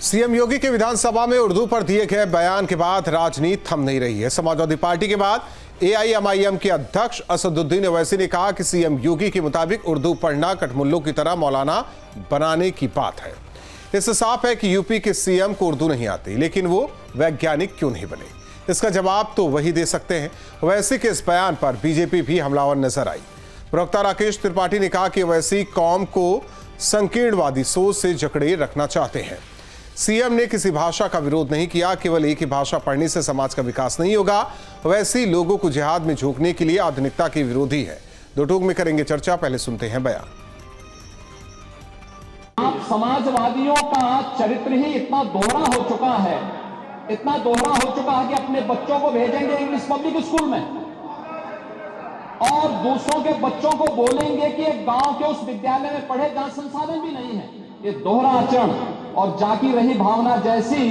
CM योगी के विधानसभा में उर्दू पर दिए गए बयान के बाद राजनीति थम नहीं रही है। समाजवादी पार्टी के बाद एआईएमआईएम के अध्यक्ष असदुद्दीन ओवैसी ने कहा कि सीएम योगी के मुताबिक उर्दू पढ़ना कठमुल्लों की तरह मौलाना बनाने की बात है। इससे साफ है कि यूपी के सीएम को उर्दू नहीं आती, लेकिन वो वैज्ञानिक क्यों नहीं बने, इसका जवाब तो वही दे सकते हैं। ओवैसी के इस बयान पर बीजेपी भी हमलावर नजर आई। प्रवक्ता राकेश त्रिपाठी ने कहा कि ओवैसी कौम को संकीर्णवादी सोच से जकड़े रखना चाहते हैं। सीएम ने किसी भाषा का विरोध नहीं किया, केवल एक ही भाषा पढ़ने से समाज का विकास नहीं होगा। वैसे लोगों को जिहाद में झोंकने के लिए आधुनिकता के विरोधी है। दो टूक में करेंगे चर्चा, पहले सुनते हैं बयान। समाजवादियों का चरित्र ही इतना दोहरा हो चुका है, इतना दोहरा हो चुका है कि अपने बच्चों को भेजेंगे इंग्लिश पब्लिक स्कूल में और दूसरों के बच्चों को बोलेंगे कि एक गांव के उस विद्यालय में पढ़े जहां संसाधन भी नहीं है। ये दोहरा आचरण और जाकी रही भावना जैसी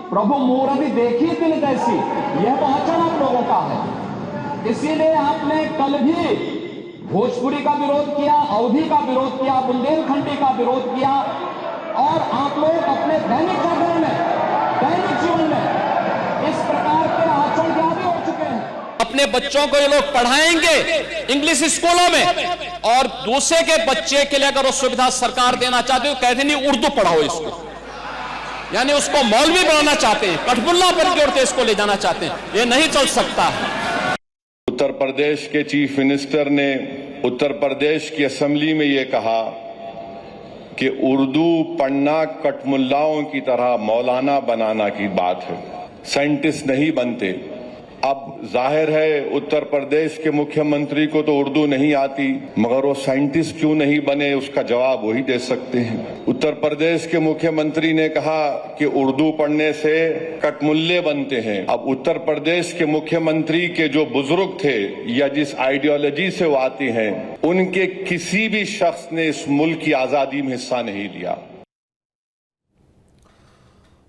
प्रभु मूर्ति देखी दिल जैसी, यह तो आचरण आप लोगों का है। इसीलिए आपने कल भी भोजपुरी का विरोध किया, अवधी का विरोध किया, बुंदेलखंडी का विरोध किया और आप लोग अपने दैनिक जागरण में, दैनिक जीवन में इस प्रकार के आचरण के आदी हो चुके हैं। अपने बच्चों को ये लोग पढ़ाएंगे इंग्लिश स्कूलों में और दूसरे के बच्चे के लिए अगर वो सुविधा सरकार देना चाहती है तो कहते नहीं उर्दू पढ़ाओ इसको, यानी उसको मौलवी बनाना चाहते हैं, कठपुल्ला पर की ओर इसको ले जाना चाहते हैं। ये नहीं चल सकता है। उत्तर प्रदेश के चीफ मिनिस्टर ने उत्तर प्रदेश की असेंबली में ये कहा कि उर्दू पढ़ना कठमुल्लाओं की तरह मौलाना बनाना की बात है, साइंटिस्ट नहीं बनते। अब जाहिर है उत्तर प्रदेश के मुख्यमंत्री को तो उर्दू नहीं आती, मगर वो साइंटिस्ट क्यों नहीं बने, उसका जवाब वही दे सकते हैं। उत्तर प्रदेश के मुख्यमंत्री ने कहा कि उर्दू पढ़ने से कठमुल्ले बनते हैं। अब उत्तर प्रदेश के मुख्यमंत्री के जो बुजुर्ग थे या जिस आइडियोलॉजी से वो आते हैं, उनके किसी भी शख्स ने इस मुल्क की आजादी में हिस्सा नहीं लिया।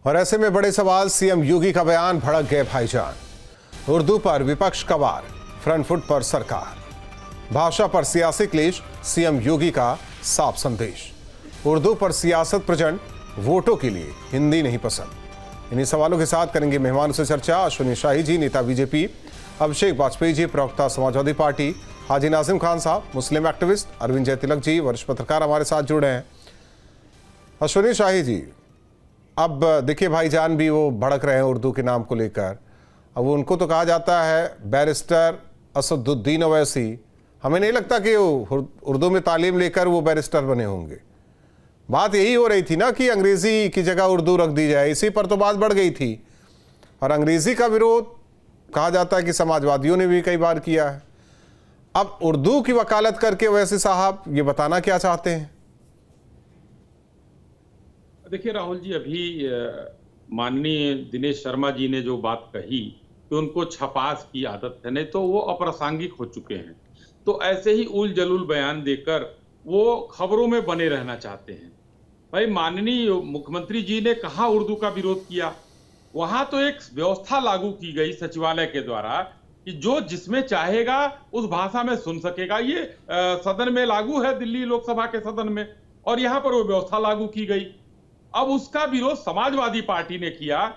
और ऐसे में बड़े सवाल, सीएम योगी का बयान भड़क गए भाईजान। उर्दू पर विपक्ष का वार, फ्रंट फुट पर सरकार। भाषा पर सियासी क्लेश, सीएम योगी का साफ संदेश। उर्दू पर सियासत प्रचंड, वोटों के लिए हिंदी नहीं पसंद। इन्हीं सवालों के साथ करेंगे मेहमानों से चर्चा। अश्विनी शाही जी, नेता बीजेपी, अभिषेक वाजपेयी जी, प्रवक्ता समाजवादी पार्टी, हाजी नाजिम खान साहब, मुस्लिम एक्टिविस्ट, अरविंद जय तिलक जी, वरिष्ठ पत्रकार हमारे साथ जुड़े हैं। अश्विनी शाही जी, अब देखिए भाईजान भी वो भड़क रहे हैं उर्दू के नाम को लेकर। अब उनको तो कहा जाता है बैरिस्टर असदुद्दीन ओवैसी, हमें नहीं लगता कि उर्दू में तालीम लेकर वो बैरिस्टर बने होंगे। बात यही हो रही थी ना कि अंग्रेजी की जगह उर्दू रख दी जाए, इसी पर तो बात बढ़ गई थी। और अंग्रेजी का विरोध कहा जाता है कि समाजवादियों ने भी कई बार किया है। अब उर्दू की वकालत करके ओवैसी साहब ये बताना क्या चाहते हैं? देखिए राहुल जी, अभी माननीय दिनेश शर्मा जी ने जो बात कही कि उनको छपास की आदत है, नहीं तो वो अप्रासंगिक हो चुके हैं, तो ऐसे ही उल जलूल बयान देकर वो खबरों में बने रहना चाहते हैं। भाई माननीय मुख्यमंत्री जी ने कहा उर्दू का विरोध किया, वहां तो एक व्यवस्था लागू की गई सचिवालय के द्वारा कि जो जिसमें चाहेगा उस भाषा में सुन सकेगा। ये सदन में लागू है, दिल्ली लोकसभा के सदन में, और यहाँ पर वो व्यवस्था लागू की गई। अब उसका विरोध समाजवादी पार्टी ने किया।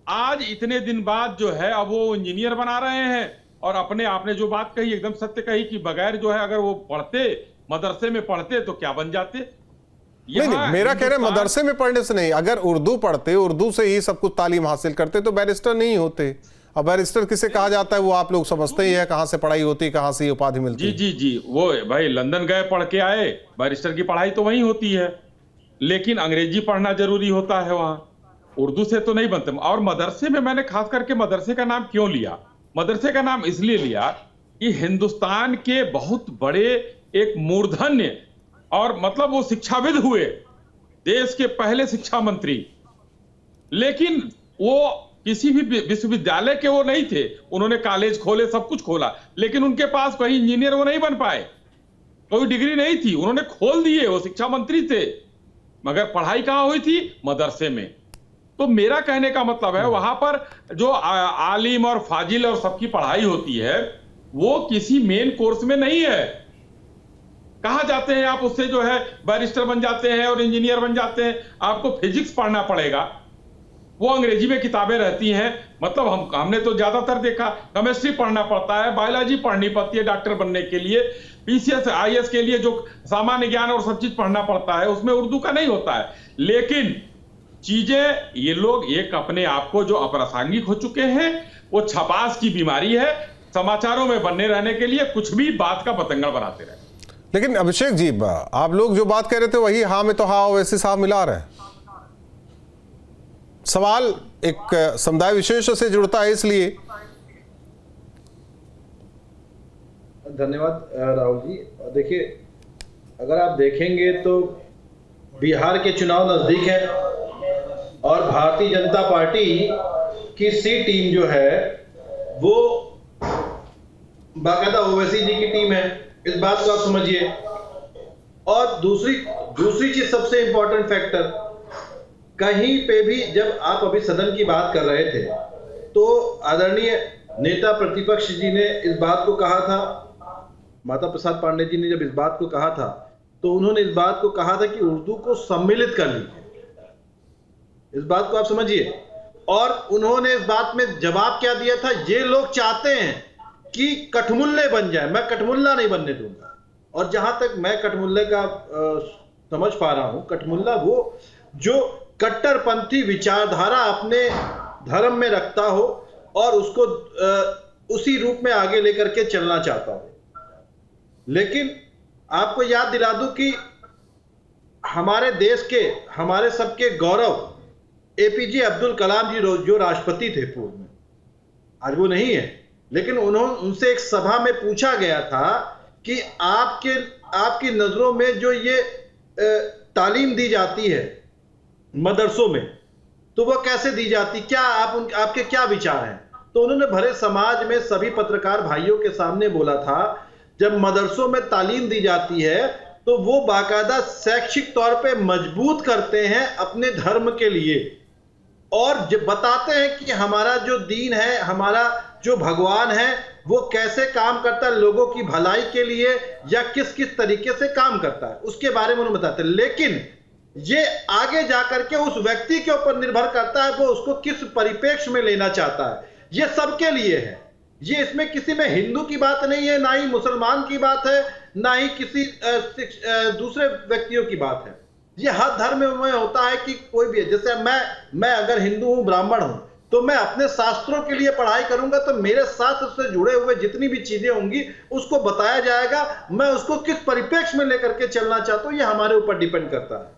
आज इतने दिन बाद जो है अब वो इंजीनियर बना रहे हैं और अपने आपने जो बात कही एकदम सत्य कही कि बगैर जो है अगर वो पढ़ते, मदरसे में पढ़ते तो क्या बन जाते। नहीं, मेरा कह रहे मदरसे में पढ़ने से नहीं, अगर उर्दू पढ़ते, उर्दू से ही सब कुछ तालीम हासिल करते तो बैरिस्टर नहीं होते। अब बैरिस्टर किसे कहा जाता है वो आप लोग समझते ही है, कहां से पढ़ाई होती, कहां से उपाधि मिलती। जी, वो भाई लंदन गए पढ़ के आए, बैरिस्टर की पढ़ाई तो वहीं होती है, लेकिन अंग्रेजी पढ़ना जरूरी होता है वहां, उर्दू से तो नहीं बनते। और मदरसे में मैंने खास करके मदरसे का नाम क्यों लिया, मदरसे का नाम इसलिए लिया कि हिंदुस्तान के बहुत बड़े एक मूर्धन्य और मतलब वो शिक्षाविद हुए, देश के पहले शिक्षा मंत्री, लेकिन वो किसी भी विश्वविद्यालय के वो नहीं थे। उन्होंने कॉलेज खोले, सब कुछ खोला, लेकिन उनके पास कोई इंजीनियर वो नहीं बन पाए, कोई डिग्री नहीं थी, उन्होंने खोल दिए, वो शिक्षा मंत्री थे, मगर पढ़ाई कहां हुई थी? मदरसे में। तो मेरा कहने का मतलब है वहां पर जो आलिम और फाजिल और सबकी पढ़ाई होती है वो किसी मेन कोर्स में नहीं है, कहाँ जाते हैं आप, उससे जो है बैरिस्टर बन जाते हैं और इंजीनियर बन जाते हैं। आपको फिजिक्स पढ़ना पड़ेगा, वो अंग्रेजी में किताबें रहती हैं। मतलब हमने तो ज्यादातर देखा, केमिस्ट्री पढ़ना पड़ता है, बायोलॉजी पढ़नी पड़ती है डॉक्टर बनने के लिए, पीसीएस आईएएस के लिए जो सामान्य ज्ञान और सब चीज पढ़ना पड़ता है, उसमें उर्दू का नहीं होता है। लेकिन चीजें ये लोग एक अपने आप को जो अप्रासंगिक हो चुके हैं, वो छपास की बीमारी है, समाचारों में बनने रहने के लिए कुछ भी बात का पतंगड़ बनाते रहे। लेकिन अभिषेक जी, आप लोग जो बात कह रहे थे वही हाँ में तो हाँ वैसे साहब मिला रहे हैं। सवाल एक समुदाय विशेष से जुड़ता है, इसलिए। धन्यवाद राहुल जी। देखिए, अगर आप देखेंगे तो बिहार के चुनाव नजदीक है और भारतीय जनता पार्टी की सी टीम जो है वो बाकायदा ओवैसी जी की टीम है, इस बात को आप समझिए। और दूसरी चीज, सबसे इंपॉर्टेंट फैक्टर, कहीं पे भी जब आप अभी सदन की बात कर रहे थे तो आदरणीय नेता प्रतिपक्ष जी ने इस बात को कहा था, माता प्रसाद पांडे जी ने जब इस बात को कहा था तो उन्होंने इस बात को कहा था कि उर्दू को सम्मिलित कर लीजिए। इस बात को आप समझिए। और उन्होंने इस बात में जवाब क्या दिया था, ये लोग चाहते हैं कि कठमुल्ले बन जाए, मैं कठमुल्ला नहीं बनने दूंगा। और जहां तक मैं कठमुल्ले का समझ पा रहा हूं, कठमुल्ला वो जो कट्टरपंथी विचारधारा अपने धर्म में रखता हो और उसको उसी रूप में आगे लेकर के चलना चाहता हो। लेकिन आपको याद दिला दूं कि हमारे देश के, हमारे सबके गौरव एपीजे अब्दुल कलाम जी जो राष्ट्रपति थे पूर्व में, आज वो नहीं है, लेकिन उनसे एक सभा में पूछा गया था कि आपकी नजरों में जो ये तालीम दी जाती है मदरसों में, तो वो कैसे दी जाती, क्या आपके क्या विचार हैं? तो उन्होंने भरे समाज में सभी पत्रकार भाइयों के सामने बोला था, जब मदरसों में तालीम दी जाती है तो वो बाकायदा शैक्षिक तौर पे मजबूत करते हैं अपने धर्म के लिए और बताते हैं कि हमारा जो दीन है, हमारा जो भगवान है, वो कैसे काम करता है लोगों की भलाई के लिए या किस किस तरीके से काम करता है, उसके बारे में उन्होंने बताते हैं। लेकिन ये आगे जाकर के उस व्यक्ति के ऊपर निर्भर करता है, वो उसको किस परिप्रेक्ष्य में लेना चाहता है। ये सबके लिए है, ये इसमें किसी में हिंदू की बात नहीं है, ना ही मुसलमान की बात है, ना ही किसी दूसरे व्यक्तियों की बात है। ये हर धर्म में होता है कि कोई भी है। जैसे मैं अगर हिंदू हूं, ब्राह्मण हूं, तो मैं अपने शास्त्रों के लिए पढ़ाई करूंगा तो मेरे शास्त्र से जुड़े हुए जितनी भी चीजें होंगी उसको बताया जाएगा, मैं उसको किस परिप्रेक्ष्य में लेकर के चलना चाहता हूं, ये हमारे ऊपर डिपेंड करता है।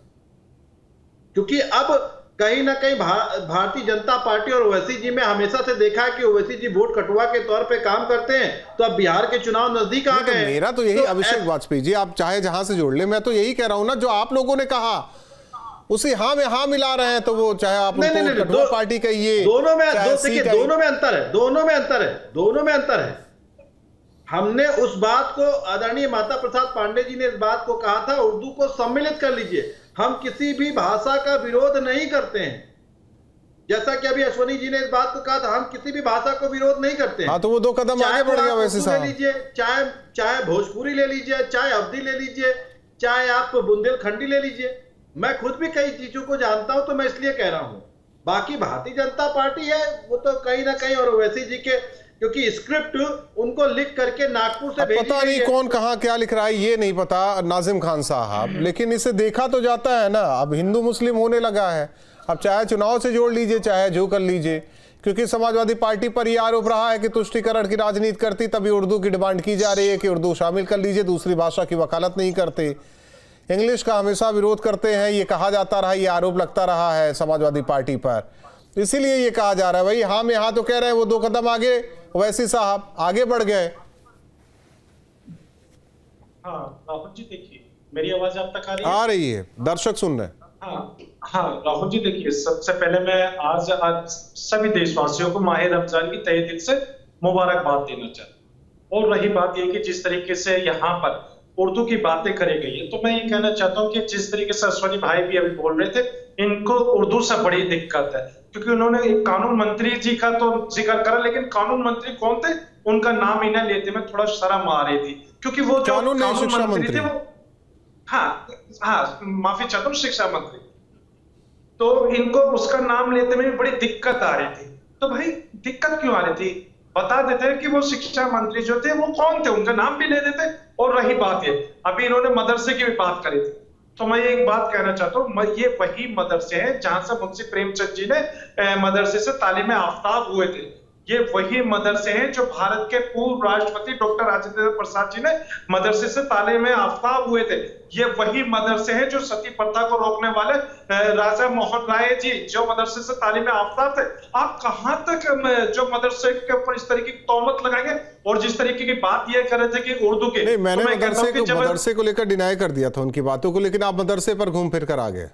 क्योंकि अब कहीं ना कहीं भारतीय जनता पार्टी और ओवैसी जी में हमेशा से देखा है कि ओवैसी जी वोट कटुआ के तौर पे काम करते हैं, तो अब बिहार के चुनाव नजदीक आ गए। मेरा तो यही, अभिषेक वाजपेयी जी, आप चाहे जहां से जोड़ ले, मैं तो यही कह रहा हूं ना, जो आप लोगों ने कहा उसी हाँ में हाँ मिला रहे हैं, तो वो चाहे आप कटुआ पार्टी कहिए, दोनों में अंतर है। हमने उस बात को, आदरणीय माता प्रसाद पांडे जी ने इस बात को कहा था, उर्दू को सम्मिलित कर लीजिए। हम किसी भी भाषा का विरोध नहीं करते हैं, जैसा कि अभी अश्वनी जी ने इस बात को कहा था, हम किसी भी भाषा को विरोध नहीं करते हैं। हाँ, तो वो 2 कदम आगे बढ़ गया वैसे साहब। ले लीजिए, चाहे भोजपुरी ले लीजिए, चाहे अवधी ले लीजिए, चाहे आप बुंदेलखंडी ले लीजिए। मैं खुद भी कई चीजों को जानता हूं, तो मैं इसलिए कह रहा हूं। बाकी भारतीय जनता पार्टी है, वो तो कहीं ना कहीं, और ओवैसी जी के, क्योंकि स्क्रिप्ट उनको लिख करके नागपुर से भेजी पता नहीं कौन कहां क्या लिख रहा है, ये नहीं पता नाजिम खान साहब, लेकिन इसे देखा तो जाता है ना। अब हिंदू मुस्लिम होने लगा है, अब चाहे चुनाव से जोड़ लीजिए, चाहे जो कर लीजिए, क्योंकि समाजवादी पार्टी पर यह आरोप रहा है कि तुष्टीकरण की राजनीति करती, तभी उर्दू की डिमांड की जा रही है कि उर्दू शामिल कर लीजिए, दूसरी भाषा की वकालत नहीं करते, इंग्लिश का हमेशा विरोध करते हैं, ये कहा जाता रहा, ये आरोप लगता रहा है समाजवादी पार्टी पर। इसीलिए ये कहा जा रहा है भाई हाँ में हाँ, तो कह रहे हैं वो 2 कदम आगे ओवैसी साहब आगे बढ़ गए। हाँ राहुल जी, देखिए मेरी आवाज आप तक आ रही है, दर्शक सुन रहे हैं। हाँ राहुल जी, देखिए सबसे पहले मैं आज सभी देशवासियों को माह रमजान की तहे दिल से मुबारकबाद देना चाहता हूँ। और रही बात ये कि जिस तरीके से यहाँ पर उर्दू की बातें करी गई है, तो मैं ये कहना चाहता हूँ कि जिस तरीके से अश्वनी भाई भी अभी बोल रहे थे, इनको उर्दू से बड़ी दिक्कत है, क्योंकि उन्होंने एक कानून मंत्री जी का तो जिक्र करा, लेकिन कानून मंत्री कौन थे उनका नाम ही ना लेते में थोड़ा शर्म आ रही थी। क्योंकि वो जो कानून नहीं, शिक्षा मंत्री थे वो, हाँ माफी चाहता हूँ, शिक्षा मंत्री, तो इनको उसका नाम लेते में बड़ी दिक्कत आ रही थी। तो भाई दिक्कत क्यों आ रही थी, बता देते कि वो शिक्षा मंत्री जो थे वो कौन थे, उनका नाम भी ले देते। और रही बात ये, अभी इन्होंने मदरसे की भी बात करी थी, तो मैं एक बात कहना चाहता हूँ, ये वही मदरसे हैं जहां से मुंशी प्रेमचंद जी ने मदरसे से तालीम आफ्ताब हुए थे। ये वही मदरसे हैं जो भारत के पूर्व राष्ट्रपति डॉक्टर राजेंद्र प्रसाद जी ने मदरसे से तालीम आफ्ताब हुए थे। ये वही मदरसे हैं जो सती प्रथा को रोकने वाले राजा मोहन राय जी जो मदरसे से तालीम आफ्ताब थे। आप कहां तक जो मदरसे के ऊपर इस तरीके की तोहमत लगाएंगे? और जिस तरीके की बात ये कर रहे थे कि उर्दू के, नहीं, मैंने तो मदरसे को लेकर डिनाई कर दिया था उनकी बातों को, लेकिन आप मदरसे पर घूम फिर कर आ गए।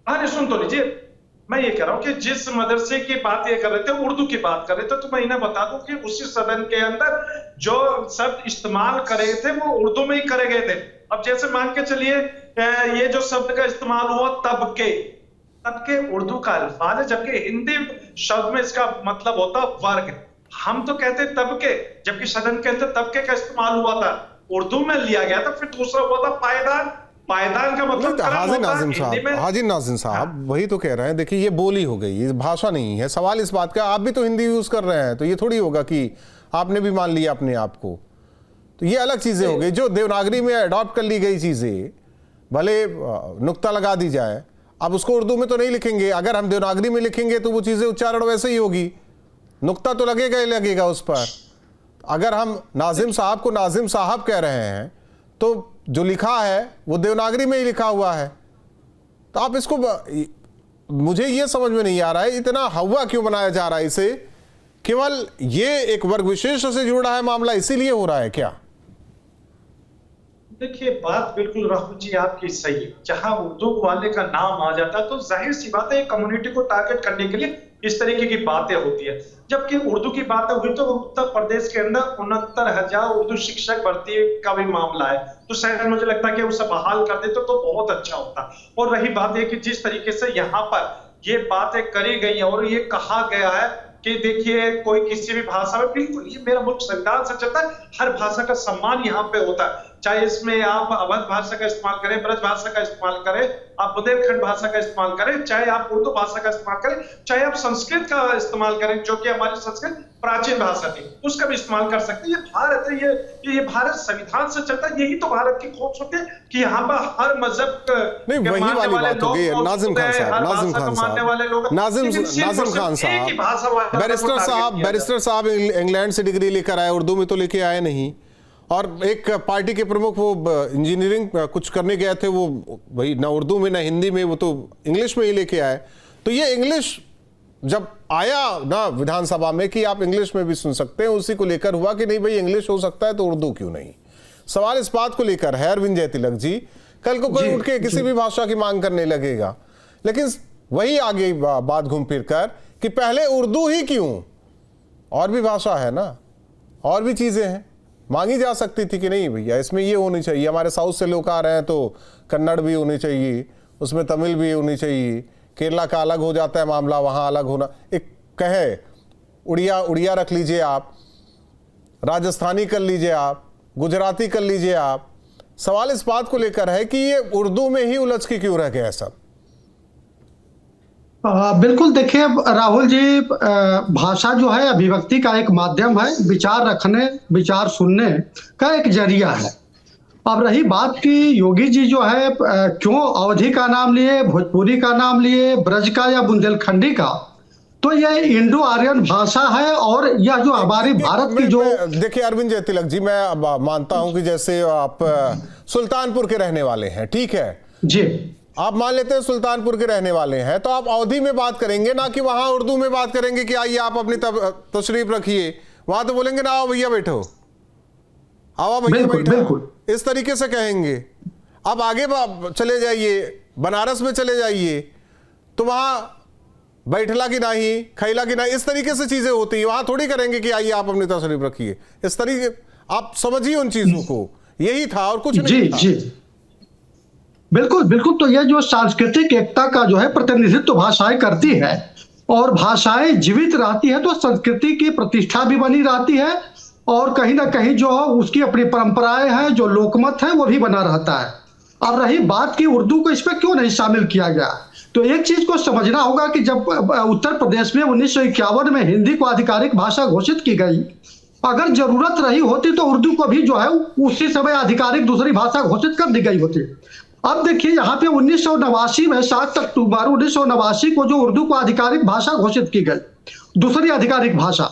हाँ सुन तो लीजिए, मैं ये कह रहा हूं कि जिस मदरसे की बात ये कर रहे थे, उर्दू की बात कर रहे थे, तो मैं इन्हें बता दूं कि उसी सदन के अंदर जो शब्द इस्तेमाल करे थे वो उर्दू में ही करे गए थे। अब जैसे मान के चलिए ये जो शब्द का इस्तेमाल हुआ तबके उर्दू का अल्फाज है, जबकि हिंदी शब्द में इसका मतलब होता वर्ग। हम तो कहते तबके, जबकि सदन के अंदर तबके का इस्तेमाल हुआ था, उर्दू में लिया गया था। फिर दूसरा हुआ था पायदान का मतलब हाजी नाज़िम साहब वही तो कह रहे हैं। देखिए ये बोली हो गई, ये भाषा नहीं है। सवाल इस बात का, आप भी तो हिंदी यूज कर रहे हैं, तो ये थोड़ी होगा कि आपने भी मान लिया अपने आप को। तो ये अलग चीजें हो गई, जो देवनागरी में अडॉप्ट कर ली गई चीजें, भले नुक्ता लगा दी जाए, अब उसको उर्दू में तो नहीं लिखेंगे। अगर हम देवनागरी में लिखेंगे तो वो चीजें उच्चारण वैसे ही होगी, नुक्ता तो लगेगा ही लगेगा उस पर। अगर हम नाजिम साहब को नाजिम साहब कह रहे हैं तो जो लिखा है वो देवनागरी में ही लिखा हुआ है। तो आप इसको, मुझे ये समझ में नहीं आ रहा है इतना हवा क्यों बनाया जा रहा है इसे। केवल ये एक वर्ग विशेष से जुड़ रहा है मामला, इसीलिए हो रहा है क्या? देखिए बात बिल्कुल राहुल जी आपकी सही है। जहां उर्दू वाले का नाम आ जाता है तो जाहिर सी बात है कम्युनिटी को टारगेट करने के लिए इस तरीके की बातें होती है। जबकि उर्दू की बातें हुई तो उत्तर प्रदेश के अंदर 69,000 उर्दू शिक्षक भर्ती का भी मामला है, तो शायद मुझे लगता है कि उसे बहाल कर देते तो बहुत अच्छा होता। और रही बात है कि जिस तरीके से यहाँ पर ये बातें करी गई और ये कहा गया है कि देखिए कोई किसी भी भाषा में, बिल्कुल ये मेरा मुल्क संविधान से चलता है, हर भाषा का सम्मान यहाँ पे होता है। चाहे इसमें आप अवध भाषा का इस्तेमाल करें, ब्रज भाषा का इस्तेमाल करें, आप बुंदेलखंड भाषा का इस्तेमाल करें, चाहे आप उर्दू भाषा का इस्तेमाल करें, चाहे आप संस्कृत का इस्तेमाल करें, जो कि हमारी संस्कृत प्राचीन भाषा थी, उसका भी इस्तेमाल कर सकते हैं। ये भारत है, ये भारत संविधान से चलता है। यही तो भारत की खूबसूरती है कि यहाँ पर हर मजहब नहीं, वही वाली बात हो गई। नाजिम खान साहब बैरिस्टर साहब इंग्लैंड से डिग्री लेकर आए, उर्दू में तो लेके आए नहीं। और एक पार्टी के प्रमुख वो इंजीनियरिंग कुछ करने गए थे, वो वही ना उर्दू में ना हिंदी में, वो तो इंग्लिश में ही लेके आए। तो ये इंग्लिश जब आया ना विधानसभा में कि आप इंग्लिश में भी सुन सकते हैं, उसी को लेकर हुआ कि नहीं भाई इंग्लिश हो सकता है तो उर्दू क्यों नहीं। सवाल इस बात को लेकर है अरविंद जयतिलक जी, कल को कोई उठ के किसी भी भाषा की मांग करने लगेगा, लेकिन वही आगे बात घूम फिर कर कि पहले उर्दू ही क्यों, और भी भाषा है ना, और भी चीजें हैं, मांगी जा सकती थी कि नहीं भैया इसमें ये होनी चाहिए। हमारे साउथ से लोग आ रहे हैं तो कन्नड़ भी होनी चाहिए, उसमें तमिल भी होनी चाहिए। केरला का अलग हो जाता है मामला, वहाँ अलग होना। एक कहे उड़िया रख लीजिए आप, राजस्थानी कर लीजिए आप, गुजराती कर लीजिए आप। सवाल इस बात को लेकर है कि ये उर्दू में ही उलझ के क्यों रह गया सब। बिल्कुल, देखिए राहुल जी, भाषा जो है अभिव्यक्ति का एक माध्यम है, विचार रखने, विचार सुनने का एक जरिया है। अब रही बात कि योगी जी जो है क्यों अवधी का नाम लिए, भोजपुरी का नाम लिए, ब्रज का या बुंदेलखंडी का, तो यह इंडो आर्यन भाषा है। और यह जो हमारी भारत की जो, देखिए अरविंद जयतिलक जी, मैं मानता हूं कि जैसे आप सुल्तानपुर के रहने वाले हैं, ठीक है जी, आप मान लेते हैं सुल्तानपुर के रहने वाले हैं, तो आप अवधी में बात करेंगे ना कि वहां उर्दू में बात करेंगे कि आइए आप अपनी तशरीफ रखिए। वहां तो बोलेंगे ना आओ भैया बैठो, आओ भैया बैठो, इस तरीके से कहेंगे। अब आगे चले जाइए, बनारस में चले जाइए तो वहां बैठला की नहीं, खैला की नहीं, इस तरीके से चीजें होती है। वहां थोड़ी करेंगे कि आइए आप अपनी तशरीफ रखिए, इस तरीके। आप समझिए उन चीजों को, यही था और कुछ नहीं था। जी बिल्कुल बिल्कुल। तो यह जो सांस्कृतिक एकता का जो है प्रतिनिधित्व भाषाएं करती है, और भाषाएं जीवित रहती है तो संस्कृति की प्रतिष्ठा भी बनी रहती है, और कहीं ना कहीं जो उसकी अपनी परंपराएं हैं, जो लोकमत है वो भी बना रहता है। अब रही बात कि उर्दू को इसमें क्यों नहीं शामिल किया गया, तो एक चीज को समझना होगा कि जब उत्तर प्रदेश में 1951 में हिंदी को आधिकारिक भाषा घोषित की गई, अगर जरूरत रही होती तो उर्दू को भी जो है उसी समय आधिकारिक दूसरी भाषा घोषित कर दी गई होती। अब देखिए यहाँ पे 1989 में 7 अक्टूबर 1989 को जो उर्दू को आधिकारिक भाषा घोषित की गई, दूसरी आधिकारिक भाषा,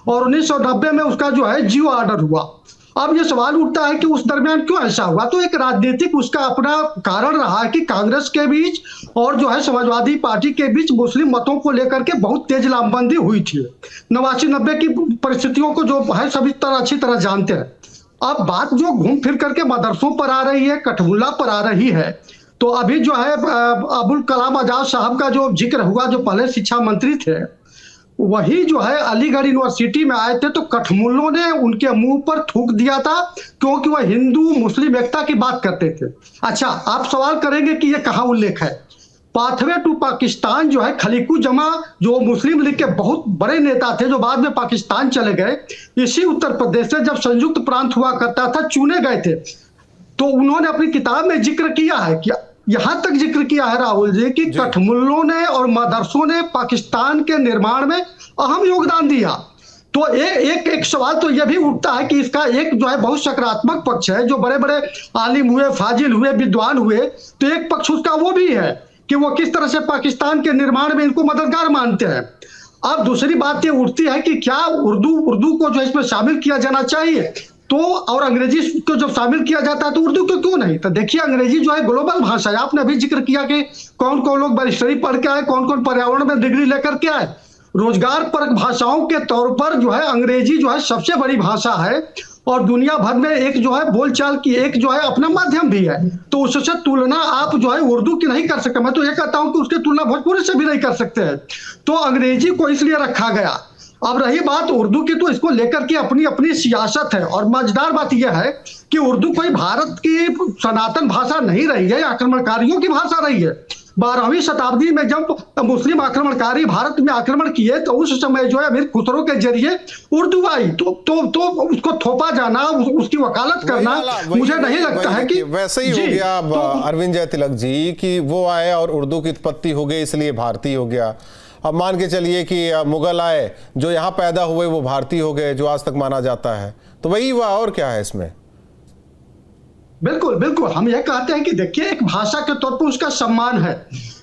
और 1990 में उसका जो है जियो ऑर्डर हुआ। अब ये सवाल उठता है कि उस दरमियान क्यों ऐसा हुआ, तो एक राजनीतिक उसका अपना कारण रहा है कि कांग्रेस के बीच और जो है समाजवादी पार्टी के बीच मुस्लिम मतों को लेकर के बहुत तेज लामबंदी हुई थी। 89-90 की परिस्थितियों को जो है सभी तरह अच्छी तरह जानते हैं। अब बात जो घूम फिर करके मदरसों पर आ रही है, कठमुल्ला पर आ रही है, तो अभी जो है अबुल कलाम आजाद साहब का जो जिक्र हुआ, जो पहले शिक्षा मंत्री थे, वही जो है अलीगढ़ यूनिवर्सिटी में आए थे तो कठमुल्लों ने उनके मुंह पर थूक दिया था, क्योंकि वह हिंदू मुस्लिम एकता की बात करते थे। अच्छा, आप सवाल करेंगे कि ये कहाँ उल्लेख है। पाथवे टू पाकिस्तान जो है खलीकू जमा, जो मुस्लिम लीग के बहुत बड़े नेता थे जो बाद में पाकिस्तान चले गए, इसी उत्तर प्रदेश से जब संयुक्त प्रांत हुआ करता था चुने गए थे, तो उन्होंने अपनी किताब में जिक्र किया है कि यहां तक जिक्र किया है राहुल जी कि कठमुल्लों ने और मदरसों ने पाकिस्तान के निर्माण में अहम योगदान दिया। तो एक सवाल तो यह भी उठता है कि इसका एक जो है बहुत सकारात्मक पक्ष है, जो बड़े बड़े आलिम हुए, फाजिल हुए, विद्वान हुए, तो एक पक्ष उसका वो भी है कि वो किस तरह से पाकिस्तान के निर्माण में इनको मददगार मानते हैं। अब दूसरी बात ये उठती है कि क्या उर्दू को जो इसमें शामिल किया जाना चाहिए, तो और अंग्रेजी को जब शामिल किया जाता है तो उर्दू क्यों नहीं। तो देखिए, अंग्रेजी जो है ग्लोबल भाषा है। आपने अभी जिक्र किया कि कौन कौन लोग बैरिस्टरी पढ़ के आए, कौन कौन पर्यावरण में डिग्री लेकर के आए। रोजगार परक भाषाओं के तौर पर जो है अंग्रेजी जो है सबसे बड़ी भाषा है, और दुनिया भर में एक जो है बोलचाल की एक जो है अपना माध्यम भी है। तो उससे तुलना आप जो है उर्दू की नहीं कर सकते। मैं तो ये कहता हूं कि उसकी तुलना भोजपुरी से भी नहीं कर सकते हैं। तो अंग्रेजी को इसलिए रखा गया। अब रही बात उर्दू की, तो इसको लेकर के अपनी अपनी सियासत है। और मजेदार बात यह है कि उर्दू कोई भारत की सनातन भाषा नहीं रही है, आक्रमणकारियों की भाषा रही है। 12वीं शताब्दी में जब मुस्लिम आक्रमणकारी भारत में आक्रमण किए, तो उस समय जो है अमीर खुसरो के जरिए उर्दू आई, तो उसको थोपा जाना, उसकी वकालत करना, मुझे नहीं लगता है कि वैसे ही हो गया। अरविंद जय तिलक जी कि वो आए और उर्दू की उत्पत्ति हो गई, इसलिए भारतीय हो गया। अब मान के चलिए कि मुगल आए, जो यहाँ पैदा हुए वो भारतीय हो गए, जो आज तक माना जाता है। तो वही हुआ, और क्या है इसमें। बिल्कुल बिल्कुल, हम यह कहते हैं कि देखिए, एक भाषा के तौर पर उसका सम्मान है,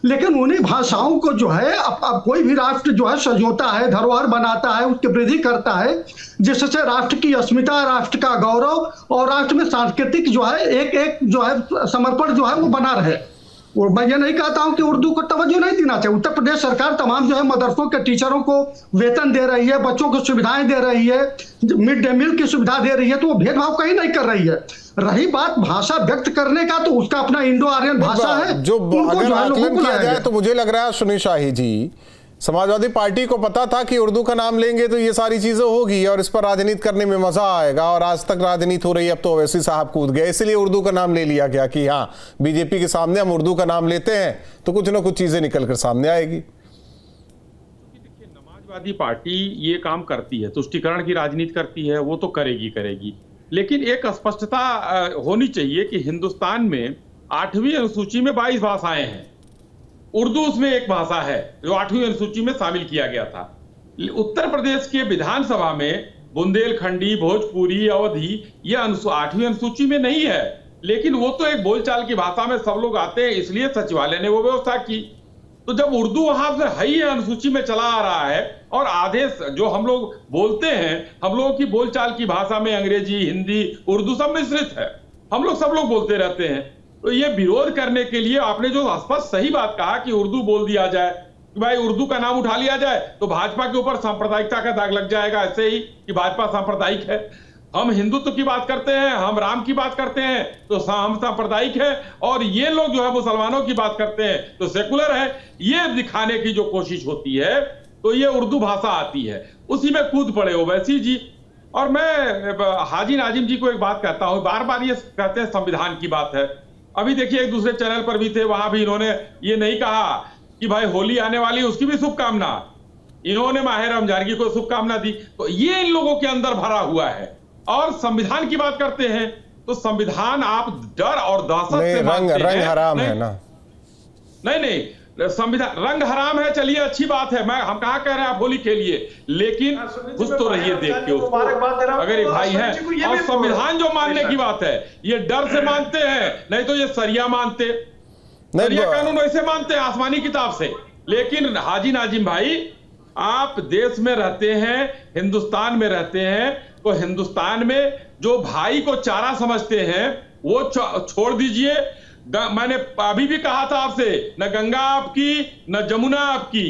लेकिन उन्हीं भाषाओं को जो है अब कोई भी राष्ट्र जो है सजोता है, धरोहर बनाता है, उसकी वृद्धि करता है, जिससे राष्ट्र की अस्मिता, राष्ट्र का गौरव और राष्ट्र में सांस्कृतिक जो है एक जो है समर्पण जो है वो बना रहे। और मैं ये नहीं कहता हूं कि उर्दू को तवज्जो नहीं देना चाहिए। उत्तर प्रदेश सरकार तमाम जो है मदरसों के टीचरों को वेतन दे रही है, बच्चों को सुविधाएं दे रही है, मिड डे मील की सुविधा दे रही है, तो वो भेदभाव कहीं नहीं कर रही है। रही बात भाषा व्यक्त करने का, तो उसका अपना इंडो आर्यन भाषा है, जो अगर आकलन किया जाए तो मुझे लग रहा है सुनील शाही जी, समाजवादी पार्टी को पता था कि उर्दू का नाम लेंगे तो ये सारी चीजें होगी और इस पर राजनीति करने में मजा आएगा, और आज तक राजनीति हो रही है। अब तो ओवैसी साहब कूद गए, इसलिए उर्दू का नाम ले लिया गया कि हाँ, बीजेपी के सामने हम उर्दू का नाम लेते हैं तो कुछ ना कुछ चीजें निकल कर सामने आएगी। देखिए, समाजवादी पार्टी ये काम करती है, तुष्टीकरण की राजनीति करती है, वो तो करेगी, लेकिन एक स्पष्टता होनी चाहिए कि हिंदुस्तान में 8वीं अनुसूची में 22 भाषाएं हैं। उर्दू उसमें एक भाषा है जो 8वीं अनुसूची में शामिल किया गया था। उत्तर प्रदेश के विधानसभा में बुंदेलखंडी, भोजपुरी, अवधी ये 8वीं अनुसूची में नहीं है, लेकिन वो तो एक बोलचाल की भाषा में सब लोग आते हैं, इसलिए सचिवालय ने वो व्यवस्था की। तो जब उर्दू वहां से है ही अनुसूची में चला आ रहा है, और आदेश जो हम लोग बोलते हैं, हम लोगों की बोलचाल की भाषा में अंग्रेजी, हिंदी, उर्दू सब मिश्रित है, हम लोग सब लोग बोलते रहते हैं। तो ये विरोध करने के लिए आपने जो स्पष्ट सही बात कहा कि उर्दू बोल दिया जाए, कि भाई उर्दू का नाम उठा लिया जाए तो भाजपा के ऊपर सांप्रदायिकता का दाग लग जाएगा, ऐसे ही कि भाजपा सांप्रदायिक है। हम हिंदुत्व की बात करते हैं, हम राम की बात करते हैं तो हम सांप्रदायिक है, और ये लोग जो है मुसलमानों की बात करते हैं तो सेकुलर है। ये दिखाने की जो कोशिश होती है तो ये उर्दू भाषा आती है, उसी में कूद पड़े ओवैसी जी। और मैं हाजी नाजिम जी को एक बात कहता हूं, बार बार ये कहते हैं संविधान की बात है। अभी देखिए, एक दूसरे चैनल पर भी थे, वहां भी इन्होंने ये नहीं कहा कि भाई होली आने वाली, उसकी भी शुभकामना, इन्होंने माह रमजान की को शुभकामना दी। तो ये इन लोगों के अंदर भरा हुआ है, और संविधान की बात करते हैं तो संविधान आप डर और दहशत से मानते हैं। रंग हराम है ना? नहीं, संविधान रंग हराम है, चलिए अच्छी बात है, हम कहा कह रहे हैं आप होली खेलिए, लेकिन कुछ तो रहिए देख के उसको, अगर एक भाई है। और संविधान जो मानने की बात है, ये डर से मानते हैं, नहीं तो ये सरिया मानते, सरिया कानून वैसे मानते हैं आसमानी किताब से। लेकिन हाजी नाजिम भाई, आप देश में रहते हैं, हिंदुस्तान में रहते हैं, तो हिंदुस्तान में जो भाई को चारा समझते हैं वो छोड़ दीजिए। मैंने अभी भी कहा था आपसे, न गंगा आपकी न जमुना आपकी,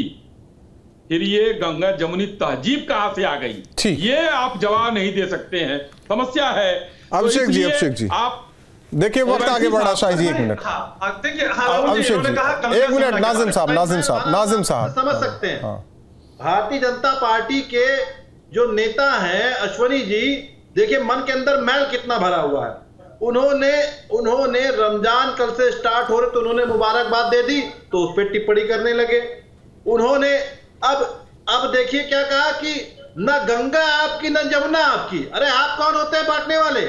फिर ये गंगा जमुनी तहजीब कहां से आ गई, ये आप जवाब नहीं दे सकते हैं, समस्या है। अभिषेक जी आप देखिए, वक्त आगे बढ़ा। शाही जी एक मिनट, अभिषेक जी एक मिनट, नाजिम साहब समझ सकते हैं। भारतीय जनता पार्टी के जो नेता हैं अश्वनी जी, देखिए मन के अंदर मैल कितना भरा हुआ है। उन्होंने रमजान कल से स्टार्ट हो रहे तो उन्होंने मुबारकबाद दे दी, तो उस पर टिप्पणी करने लगे। उन्होंने अब देखिए क्या कहा कि न गंगा आपकी न जमुना आपकी। अरे आप कौन होते हैं बांटने वाले?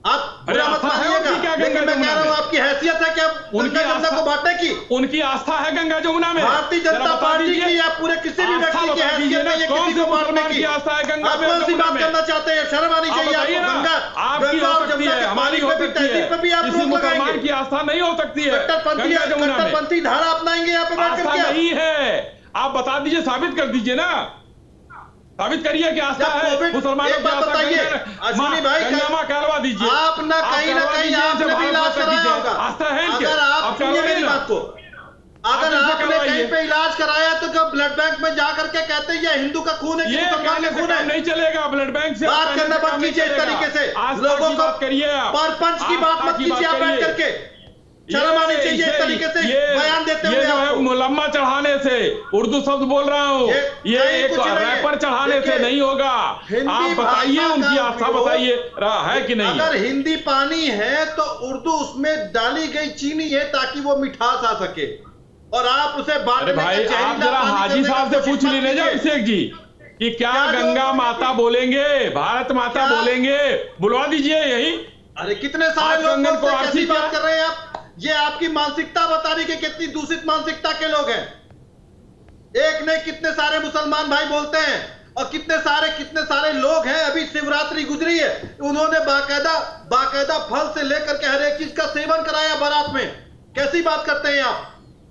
आप बुरा मत मानिएगा, लेकिन मैं कह रहा हूं आपकी हैसियत है क्या गंगा जमुना को बांटने की? उनकी आस्था है गंगा जमुना में। भारतीय जनता पार्टी की या पूरे किसी भी व्यक्ति की हैसियत है किसी को बांटने की? आस्था है गंगा में? आप कौन सी बात करना चाहते हैं? शर्म आनी चाहिए आपको। गंगा आपकी हो सकती है, हमारी हो सकती है, किसी मुसलमान की आस्था नहीं हो सकती है। कट्टरपंथी धारा अपनाएंगे यहाँ पे बैठ करके? नहीं है, आप बता दीजिए, साबित कर दीजिए ना, साबित करिए कि आस्था है मुसलमानों की आस्था। बताइए अश्विनी भाई, कहलवा दीजिए आप ना कहीं ना कहीं आपने भी इलाज कराया होगा। आस्था है अगर आप सुनिए मेरी बात को, अगर आपने कहीं पे इलाज कराया तो क्या ब्लड बैंक में जाकर के कहते हैं ये हिंदू का खून है, ये मुसलमान का खून है? नहीं चलेगा, ब्लड बैंक से बात करना बंद कीजिए इस तरीके से, लोगों को करिए, परपंच की बात मत कीजिए आप बैठ करके। शर्म आनी चाहिए इस तरीके से बयान देते हुए। ये जो है मुलम्मा चढ़ाने से, उर्दू शब्द बोल रहा हूँ, ये एक रैपर चढ़ाने से नहीं होगा। आप बताइए, उनकी आस्था बताइए है कि नहीं? अगर हिंदी पानी है तो उर्दू उसमें डाली गई चीनी है ताकि वो मिठास आ सके, और आप उसे बांटने का भाई आप जरा हाजी साहब से पूछ लीजिए अभिषेक जी कि क्या गंगा माता बोलेंगे, भारत माता बोलेंगे, बुलवा दीजिए यही। अरे कितने सारे लोग कैसी बात कर रहे हैं आप? ये आपकी मानसिकता बता रही कि कितनी दूषित मानसिकता के लोग हैं। एक ने कितने सारे मुसलमान भाई बोलते हैं, और कितने सारे लोग हैं। अभी शिवरात्रि गुजरी है, उन्होंने बाकायदा फल से लेकर के हर एक चीज का सेवन कराया बारात में। कैसी बात करते हैं आप?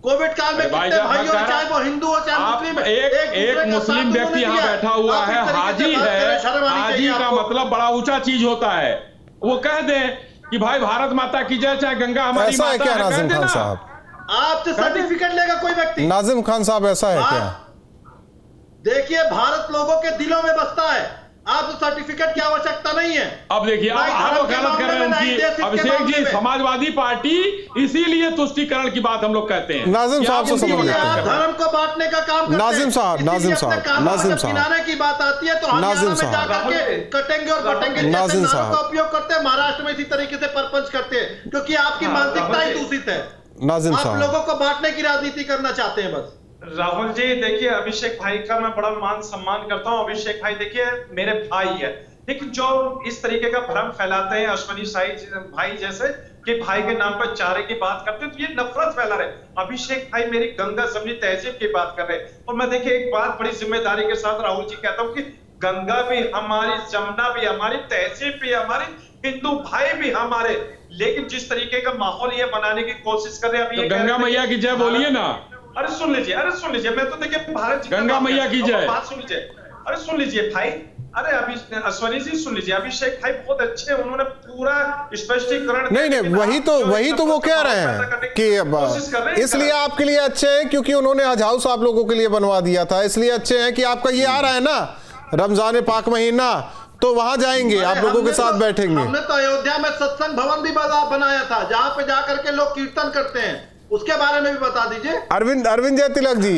कोविड काल में कितने भाइयों, चाहे वो हिंदू हो चाहे मुस्लिम, एक मुस्लिम व्यक्ति यहाँ बैठा हुआ है, हाजी है, हाजी का मतलब बड़ा ऊंचा चीज होता है। वो कह दे कि भाई भारत माता की जय, चाहे गंगा हमारी माता है। क्या नाजिम खान साहब, आपसे सर्टिफिकेट लेगा कोई व्यक्ति? नाजिम खान साहब ऐसा है क्या? देखिए भारत लोगों के दिलों में बसता है, आपको सर्टिफिकेट की आवश्यकता नहीं है। अब देखिए आप गलत कर रहे हैं उनकी। अभिषेक जी, समाजवादी पार्टी इसीलिए तुष्टीकरण की बात हम लोग कहते हैं। नाजिम साहब से समझ लेते हैं। धर्म को बांटने का काम करते हैं। नाजिम साहब किनारे की बात आती है तो हरियाणा में जाकर के कटेंगे और बटेंगे नारों का उपयोग करते हैं। महाराष्ट्र में इसी तरीके से परपंच करते हैं, क्योंकि आपकी मानसिकता ही दूषित है। नाजिम साहब, आप लोगों को बांटने की राजनीति करना चाहते हैं बस। राहुल जी देखिए, अभिषेक भाई का मैं बड़ा मान सम्मान करता हूं। अभिषेक भाई देखिए मेरे भाई है, लेकिन जो इस तरीके का भ्रम फैलाते हैं अश्वनी भाई जैसे कि भाई के नाम पर चारे की बात करते हैं, तो ये नफरत फैला रहे। अभिषेक भाई मेरी गंगा जमुनी तहजीब की बात कर रहे हैं। और मैं देखिए एक बात बड़ी जिम्मेदारी के साथ राहुल जी कहता हूं कि गंगा भी हमारी, जमुना भी हमारी, तहजीब भी हमारी, हिंदू भाई भी हमारे। लेकिन जिस तरीके का माहौल ये बनाने की कोशिश कर रहे हैं, तो गंगा मैया की जय बोलिए ना। अरे सुन लीजिए, मैं तो देखिए भारत गंगा मैया की जय, बात सुन लीजिए। अरे सुन लीजिए भाई, अरे अश्वनी जी सुन लीजिए, अभिषेक भाई बहुत अच्छे, उन्होंने पूरा स्पष्टीकरण। नहीं वही तो वो कह रहे हैं कि इसलिए आपके लिए अच्छे हैं क्योंकि उन्होंने हज हाउस आप लोगों के लिए बनवा दिया था, इसलिए अच्छे हैं कि आपका ये आ रहा है ना रमजान पाक महीना, तो वहां जाएंगे, आप लोगों के साथ बैठेंगे। हमने तो अयोध्या में सत्संग भवन भी बनाया था, जहां पे जाकर के लोग कीर्तन करते हैं, उसके बारे में भी बता दीजिए। अरविंद जय तिलक जी,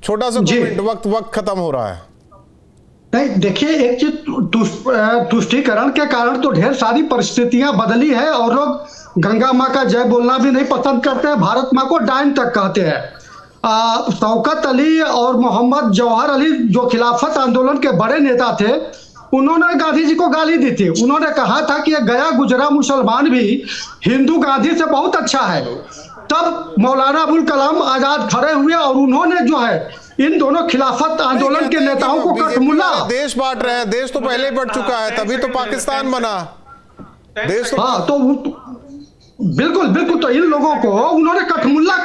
छोटा सा कमेंट, वक्त खत्म हो रहा है। नहीं देखिए, एक चीज तुष्टीकरण के कारण तो ढेर सारी परिस्थितियां बदली है और लोग गंगा माँ का जय बोलना भी नहीं पसंद करते हैं, भारत माँ को डायन तक कहते हैं। शौकत अली और मोहम्मद जवाहर अली जो खिलाफत आंदोलन के बड़े नेता थे, उन्होंने गांधी जी को गाली दी थी। उन्होंने कहा था कि ये गया गुजरा मुसलमान भी हिंदू गांधी से बहुत अच्छा है। तब मौलाना अबुल कलाम आजाद खड़े हुए और उन्होंने जो है इन दोनों खिलाफत आंदोलन के नेताओं को कठमुल्ला। देश बांट रहे हैं, देश तो पहले ही बढ़ चुका है, तभी तो पाकिस्तान बना देश। तो हाँ, तो बिल्कुल बिल्कुल, तो इन लोगों को उन्होंने कठमुल्ला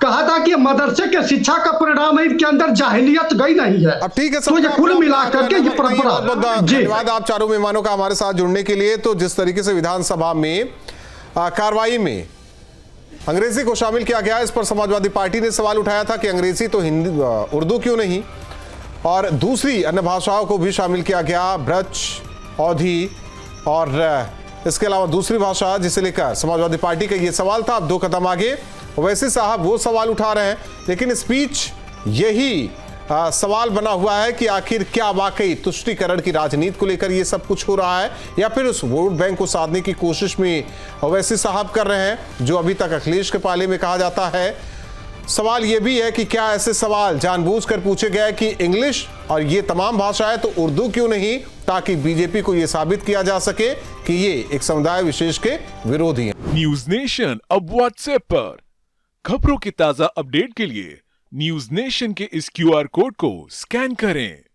कहा था कि मदरसे के शिक्षा का परिणाम है, इनके अंदर जाहिलियत गई नहीं है। अब ठीक है, तो ये कुल मिलाकर के ये परंपरा। धन्यवाद आप चारों मेहमानों का हमारे साथ जुड़ने के लिए। तो जिस तरीके से विधानसभा में कार्रवाई में अंग्रेजी को शामिल किया गया, इस पर समाजवादी पार्टी ने सवाल उठाया था कि अंग्रेजी तो हिंदी उर्दू क्यों नहीं, और दूसरी अन्य भाषाओं को भी शामिल किया गया, ब्रज, अवधी और इसके अलावा दूसरी भाषा, जिसे लेकर समाजवादी पार्टी का ये सवाल था। अब 2 कदम आगे ओवैसी साहब वो सवाल उठा रहे हैं, लेकिन स्पीच यही सवाल बना हुआ है कि आखिर क्या वाकई तुष्टीकरण की राजनीति को लेकर ये सब कुछ हो रहा है, या फिर उस वोट बैंक को साधने की कोशिश में ओवैसी साहब कर रहे हैं जो अभी तक अखिलेश के पाले में कहा जाता है। सवाल यह भी है कि क्या ऐसे सवाल जानबूझकर पूछे गए कि इंग्लिश और ये तमाम भाषाएं तो उर्दू क्यों नहीं, ताकि बीजेपी को यह साबित किया जा सके कि ये एक समुदाय विशेष के विरोधी हैं। न्यूज नेशन अब व्हाट्सएप पर खबरों की ताजा अपडेट के लिए न्यूज नेशन के इस QR कोड को स्कैन करें।